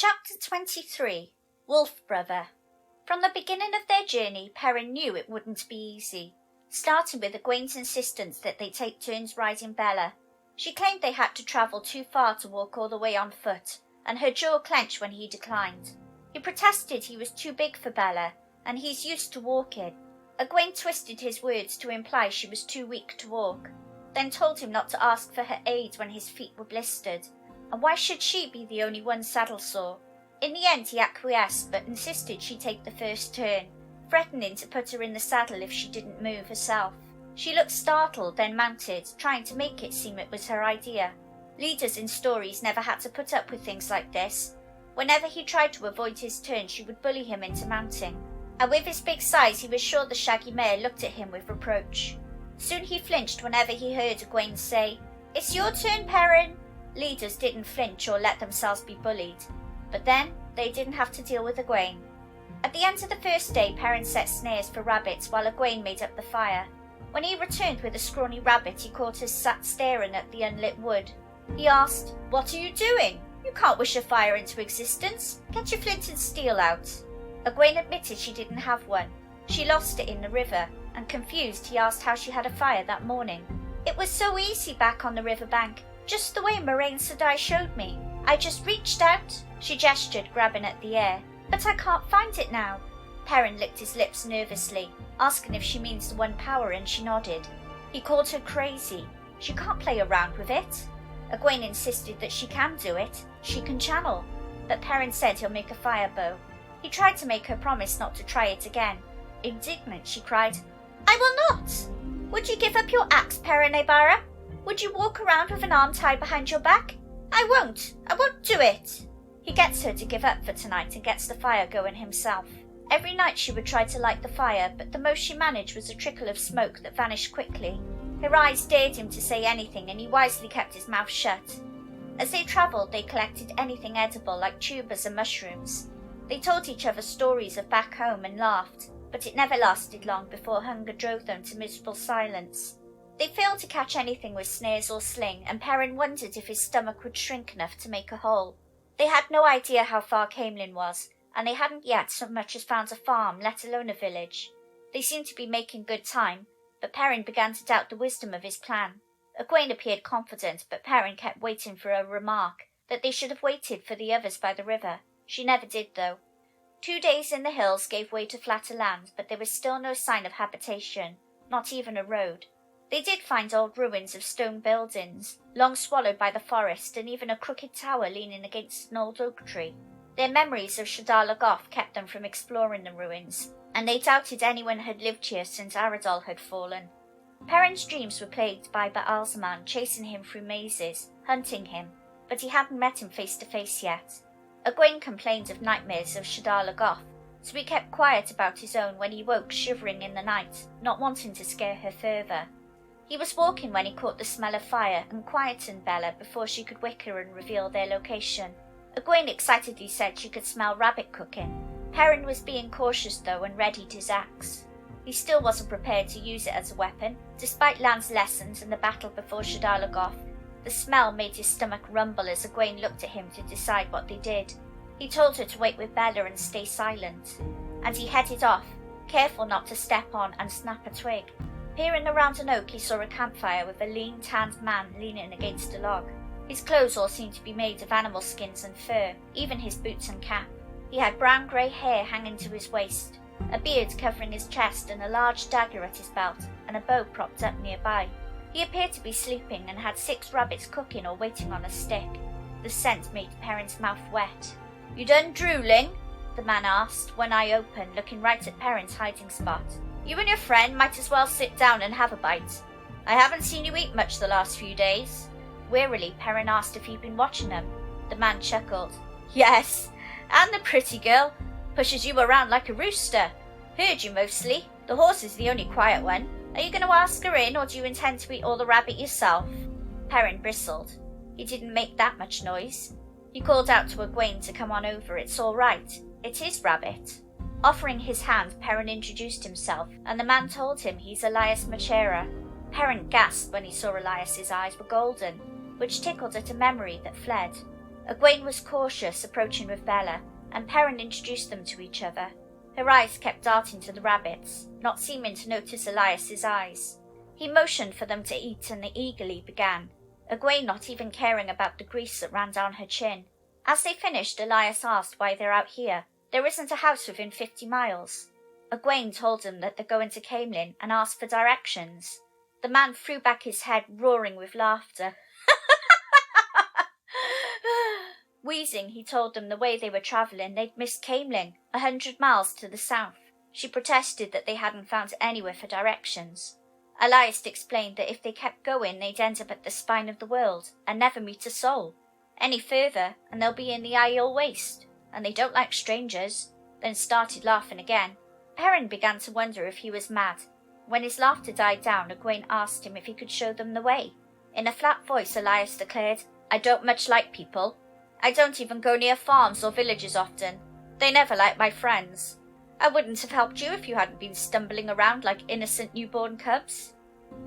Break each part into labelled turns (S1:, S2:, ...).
S1: Chapter 23 Wolfbrother. From the beginning of their journey, Perrin knew it wouldn't be easy, starting with Egwene's insistence that they take turns riding Bella. She claimed they had to travel too far to walk all the way on foot, and her jaw clenched when he declined. He protested he was too big for Bella, and he's used to walking. Egwene twisted his words to imply she was too weak to walk, then told him not to ask for her aid when his feet were blistered, and why should she be the only one saddle sore? In the end he acquiesced, but insisted she take the first turn, threatening to put her in the saddle if she didn't move herself. She looked startled, then mounted, trying to make it seem it was her idea. Leaders in stories never had to put up with things like this. Whenever he tried to avoid his turn, she would bully him into mounting, and with his big size he was sure the shaggy mare looked at him with reproach. Soon he flinched whenever he heard Egwene say, "It's your turn, Perrin." Leaders didn't flinch or let themselves be bullied, but then they didn't have to deal with Egwene. At the end of the first day, Perrin set snares for rabbits while Egwene made up the fire. When he returned with a scrawny rabbit, he caught her sat staring at the unlit wood. He asked, "What are you doing? You can't wish a fire into existence. Get your flint and steel out." Egwene admitted she didn't have one. She lost it in the river, and confused, he asked how she had a fire that morning. "It was so easy back on the riverbank, just the way Moraine Sedai showed me. I just reached out," she gestured, grabbing at the air. "But I can't find it now." Perrin licked his lips nervously, asking if she means the one power, and she nodded. He called her crazy. She can't play around with it. Egwene insisted that she can do it. She can channel. But Perrin said he'll make a fire bow. He tried to make her promise not to try it again. Indignant, she cried, "I will not! Would you give up your axe, Perrin Ebara? Would you walk around with an arm tied behind your back? I won't do it." He gets her to give up for tonight and gets the fire going himself. Every night she would try to light the fire, but the most she managed was a trickle of smoke that vanished quickly. Her eyes dared him to say anything, and he wisely kept his mouth shut. As they travelled, they collected anything edible, like tubers and mushrooms. They told each other stories of back home and laughed, but it never lasted long before hunger drove them to miserable silence. They failed to catch anything with snares or sling, and Perrin wondered if his stomach would shrink enough to make a hole. They had no idea how far Camelin was, and they hadn't yet so much as found a farm, let alone a village. They seemed to be making good time, but Perrin began to doubt the wisdom of his plan. Egwene appeared confident, but Perrin kept waiting for a remark, that they should have waited for the others by the river. She never did, though. 2 days in the hills gave way to flatter land, but there was still no sign of habitation, not even a road. They did find old ruins of stone buildings, long swallowed by the forest, and even a crooked tower leaning against an old oak tree. Their memories of Shadar Logoth kept them from exploring the ruins, and they doubted anyone had lived here since Aradol had fallen. Perrin's dreams were plagued by Baalzaman chasing him through mazes, hunting him, but he hadn't met him face to face yet. Egwene complained of nightmares of Shadar Logoth, so he kept quiet about his own when he woke shivering in the night, not wanting to scare her further. He was walking when he caught the smell of fire and quietened Bella before she could whicker and reveal their location. Egwene excitedly said she could smell rabbit cooking. Perrin was being cautious though and readied his axe. He still wasn't prepared to use it as a weapon, despite Lan's lessons and the battle before Shadar Logoth. The smell made his stomach rumble as Egwene looked at him to decide what they did. He told her to wait with Bella and stay silent, and he headed off, careful not to step on and snap a twig. Peering around an oak, he saw a campfire with a lean, tanned man leaning against a log. His clothes all seemed to be made of animal skins and fur, even his boots and cap. He had brown-grey hair hanging to his waist, a beard covering his chest, and a large dagger at his belt, and a bow propped up nearby. He appeared to be sleeping and had 6 rabbits cooking or waiting on a stick. The scent made Perrin's mouth wet. "You done drooling?" the man asked, one eye open, looking right at Perrin's hiding spot. "You and your friend might as well sit down and have a bite. I haven't seen you eat much the last few days." Wearily, Perrin asked if he'd been watching them. The man chuckled. "Yes, and the pretty girl. Pushes you around like a rooster. Heard you mostly. The horse is the only quiet one. Are you going to ask her in, or do you intend to eat all the rabbit yourself?" Perrin bristled. He didn't make that much noise. He called out to Egwene to come on over. "It's all right. It is rabbit." Offering his hand, Perrin introduced himself, and the man told him he's Elias Machera. Perrin gasped when he saw Elias's eyes were golden, which tickled at a memory that fled. Egwene was cautious, approaching with Bella, and Perrin introduced them to each other. Her eyes kept darting to the rabbits, not seeming to notice Elias's eyes. He motioned for them to eat, and they eagerly began, Egwene not even caring about the grease that ran down her chin. As they finished, Elias asked why they're out here. There isn't a house within 50 miles. Egwene told him that they're going to Camelin and asked for directions. The man threw back his head, roaring with laughter. Wheezing, he told them the way they were travelling, they'd missed Camelin, 100 miles to the south. She protested that they hadn't found anywhere for directions. Elias explained that if they kept going, they'd end up at the spine of the world and never meet a soul. Any further, and they'll be in the Aiel Waste, and they don't like strangers, then started laughing again. Perrin began to wonder if he was mad. When his laughter died down, Egwene asked him if he could show them the way. In a flat voice, Elias declared, "I don't much like people. I don't even go near farms or villages often. They never like my friends. I wouldn't have helped you if you hadn't been stumbling around like innocent newborn cubs."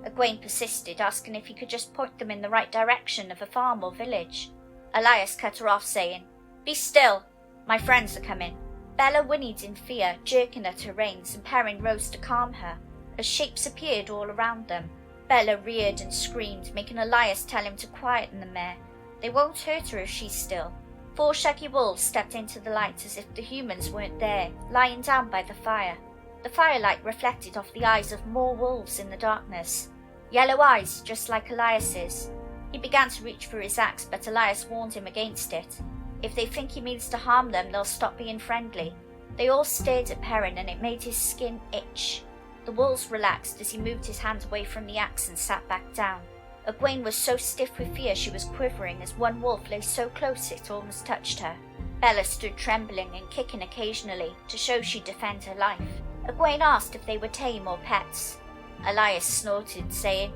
S1: Egwene persisted, asking if he could just point them in the right direction of a farm or village. Elias cut her off, saying, "Be still. My friends are coming." Bella whinnied in fear, jerking at her reins, and Perrin rose to calm her, as shapes appeared all around them. Bella reared and screamed, making Elias tell him to quieten the mare. They won't hurt her if she's still. 4 shaggy wolves stepped into the light as if the humans weren't there, lying down by the fire. The firelight reflected off the eyes of more wolves in the darkness. Yellow eyes, just like Elias's. He began to reach for his axe, but Elias warned him against it. If they think he means to harm them, they'll stop being friendly. They all stared at Perrin, and it made his skin itch. The wolves relaxed as he moved his hand away from the axe and sat back down. Egwene was so stiff with fear she was quivering as one wolf lay so close it almost touched her. Bella stood trembling and kicking occasionally to show she'd defend her life. Egwene asked if they were tame or pets. Elias snorted, saying,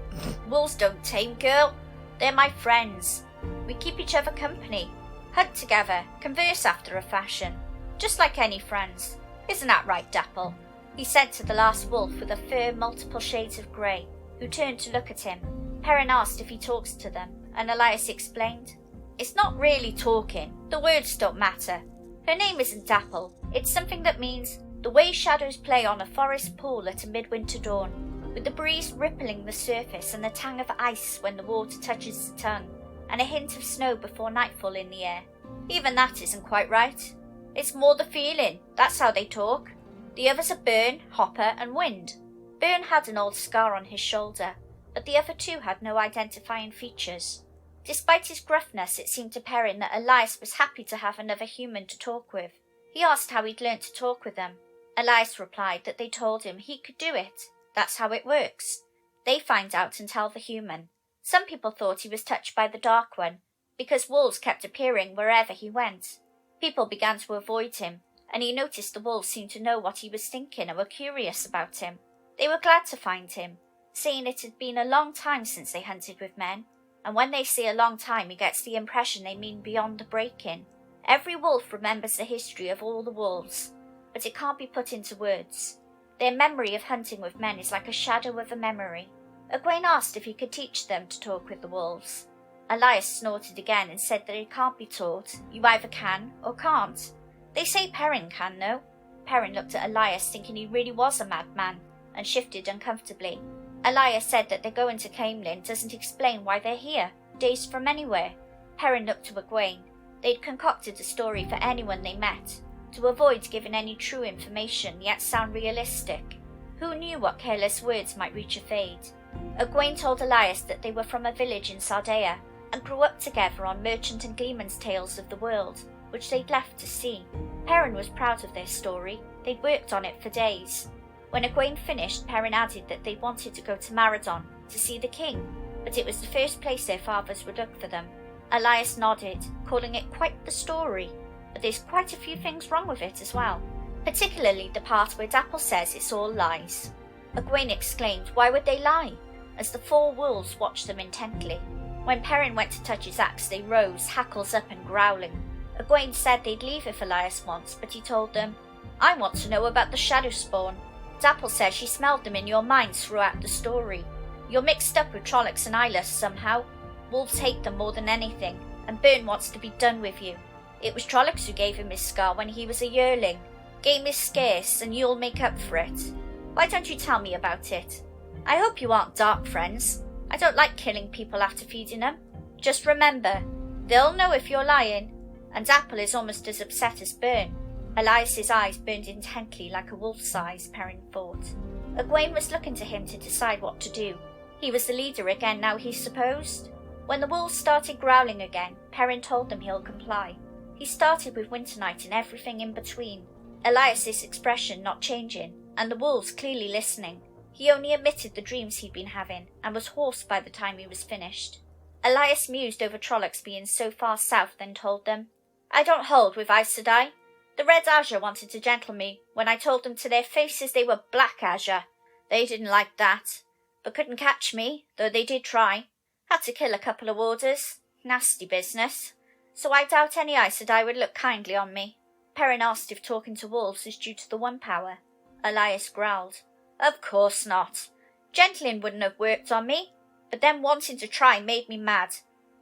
S1: "Wolves don't tame, girl. They're my friends. We keep each other company, hunt together, converse after a fashion, just like any friends. Isn't that right, Dapple?" he said to the last wolf with a fur multiple shades of grey, who turned to look at him. Perrin asked if he talks to them, and Elias explained, "It's not really talking. The words don't matter. Her name isn't Dapple. It's something that means the way shadows play on a forest pool at a midwinter dawn, with the breeze rippling the surface and the tang of ice when the water touches the tongue, and a hint of snow before nightfall in the air. Even that isn't quite right. It's more the feeling. That's how they talk. The others are Burn, Hopper, and Wind. Burn had an old scar on his shoulder, but the other 2 had no identifying features." Despite his gruffness, it seemed to Perrin that Elias was happy to have another human to talk with. He asked how he'd learnt to talk with them. Elias replied that they told him he could do it. That's how it works. They find out and tell the human. Some people thought he was touched by the Dark One, because wolves kept appearing wherever he went. People began to avoid him, and he noticed the wolves seemed to know what he was thinking and were curious about him. They were glad to find him, saying it had been a long time since they hunted with men, and when they say a long time, he gets the impression they mean beyond the break-in. Every wolf remembers the history of all the wolves, but it can't be put into words. Their memory of hunting with men is like a shadow of a memory. Egwene asked if he could teach them to talk with the wolves. Elias snorted again and said that it can't be taught. You either can or can't. They say Perrin can, though. Perrin looked at Elias, thinking he really was a madman, and shifted uncomfortably. Elias said that they're going to Camelin doesn't explain why they're here, days from anywhere. Perrin looked to Egwene. They'd concocted a story for anyone they met, to avoid giving any true information yet sound realistic. Who knew what careless words might reach a fade? Egwene told Elias that they were from a village in Sardea, and grew up together on merchant and gleeman's tales of the world, which they'd left to sea. Perrin was proud of their story. They'd worked on it for days. When Egwene finished, Perrin added that they wanted to go to Maradon to see the king, but it was the first place their fathers would look for them. Elias nodded, calling it quite the story, but there's quite a few things wrong with it as well, particularly the part where Dapple says it's all lies. Egwene exclaimed, "Why would they lie?" as the 4 wolves watched them intently. When Perrin went to touch his axe, they rose, hackles up and growling. Egwene said they'd leave if Elias wants, but he told them, "I want to know about the shadow spawn. Dapple says she smelled them in your minds throughout the story. You're mixed up with Trollocs and Eyeless somehow. Wolves hate them more than anything, and Byrne wants to be done with you. It was Trollocs who gave him his scar when he was a yearling. Game is scarce, and you'll make up for it. Why don't you tell me about it? I hope you aren't dark friends. I don't like killing people after feeding them. Just remember, they'll know if you're lying, and Dapple is almost as upset as Byrne. Elias's eyes burned intently like a wolf's eyes, Perrin thought. Egwene was looking to him to decide what to do. He was the leader again now, he supposed. When the wolves started growling again, Perrin told them he'll comply. He started with Winter Night and everything in between. Elias's expression not changing, and the wolves clearly listening. He only admitted the dreams he'd been having, and was hoarse by the time he was finished. Elias mused over Trollocs being so far south, then told them, I don't hold with Aes Sedai. The Red Azure wanted to gentle me when I told them to their faces they were Black Azure. They didn't like that, but couldn't catch me, though they did try. Had to kill a couple of warders. Nasty business. So I doubt any Aes Sedai would look kindly on me. Perrin asked if talking to wolves is due to the One Power. Elias growled, Of course not. Gentling wouldn't have worked on me, but them wanting to try made me mad.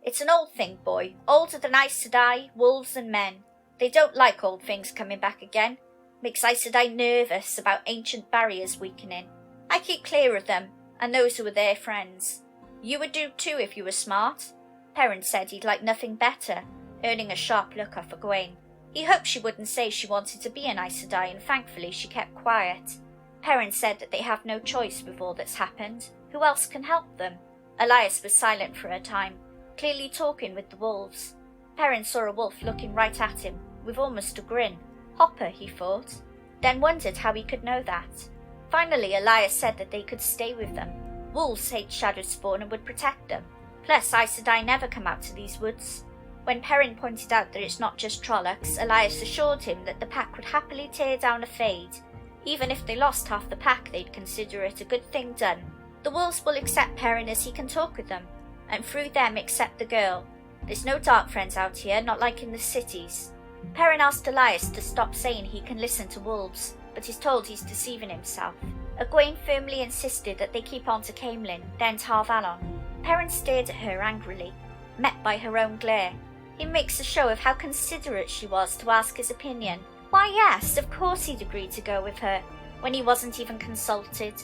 S1: It's an old thing, boy, older than Aes Sedai, wolves and men. They don't like old things coming back again. Makes Aes Sedai nervous about ancient barriers weakening. I keep clear of them, and those who are their friends. You would do too if you were smart. Perrin said he'd like nothing better, earning a sharp look off Egwene. He hoped she wouldn't say she wanted to be an Aes Sedai, and thankfully she kept quiet. Perrin said that they have no choice with all that's happened. Who else can help them? Elias was silent for a time, clearly talking with the wolves. Perrin saw a wolf looking right at him, with almost a grin. Hopper, he thought, then wondered how he could know that. Finally Elias said that they could stay with them. Wolves hate Shadowspawn and would protect them. Plus Aes Sedai never come out to these woods. When Perrin pointed out that it's not just Trollocs, Elias assured him that the pack would happily tear down a Fade. Even if they lost half the pack, they'd consider it a good thing done. The wolves will accept Perrin as he can talk with them, and through them accept the girl. There's no dark friends out here, not like in the cities. Perrin asked Elias to stop saying he can listen to wolves, but is told he's deceiving himself. Egwene firmly insisted that they keep on to Caemlyn, then Tar Valon. Perrin stared at her angrily, met by her own glare. He makes a show of how considerate she was to ask his opinion. Why yes, of course he'd agreed to go with her, when he wasn't even consulted.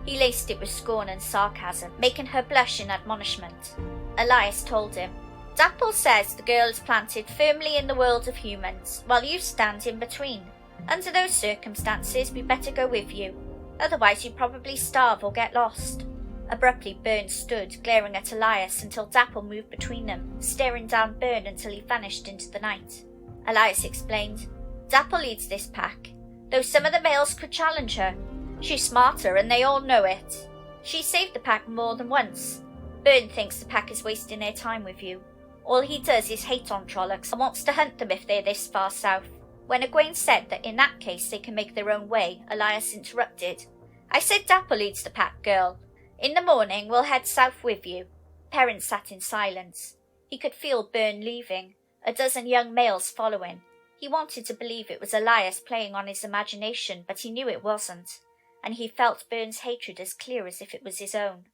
S1: He laced it with scorn and sarcasm, making her blush in admonishment. Elias told him, Dapple says the girl is planted firmly in the world of humans, while you stand in between. Under those circumstances, we'd better go with you. Otherwise you'd probably starve or get lost. Abruptly, Byrne stood, glaring at Elias until Dapple moved between them, staring down Byrne until he vanished into the night. Elias explained, Dapple leads this pack, though some of the males could challenge her. She's smarter and they all know it. She saved the pack more than once. Byrne thinks the pack is wasting their time with you. All he does is hate on Trollocs and wants to hunt them if they're this far south. When Egwene said that in that case they can make their own way, Elias interrupted. I said Dapple leads the pack, girl. In the morning we'll head south with you. Perrin sat in silence. He could feel Byrne leaving, a dozen young males following. He wanted to believe it was Elias playing on his imagination, but he knew it wasn't, and he felt Byrne's hatred as clear as if it was his own.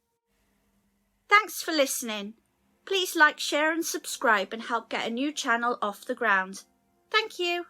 S1: Thanks for listening. Please like, share and subscribe and help get a new channel off the ground. Thank you.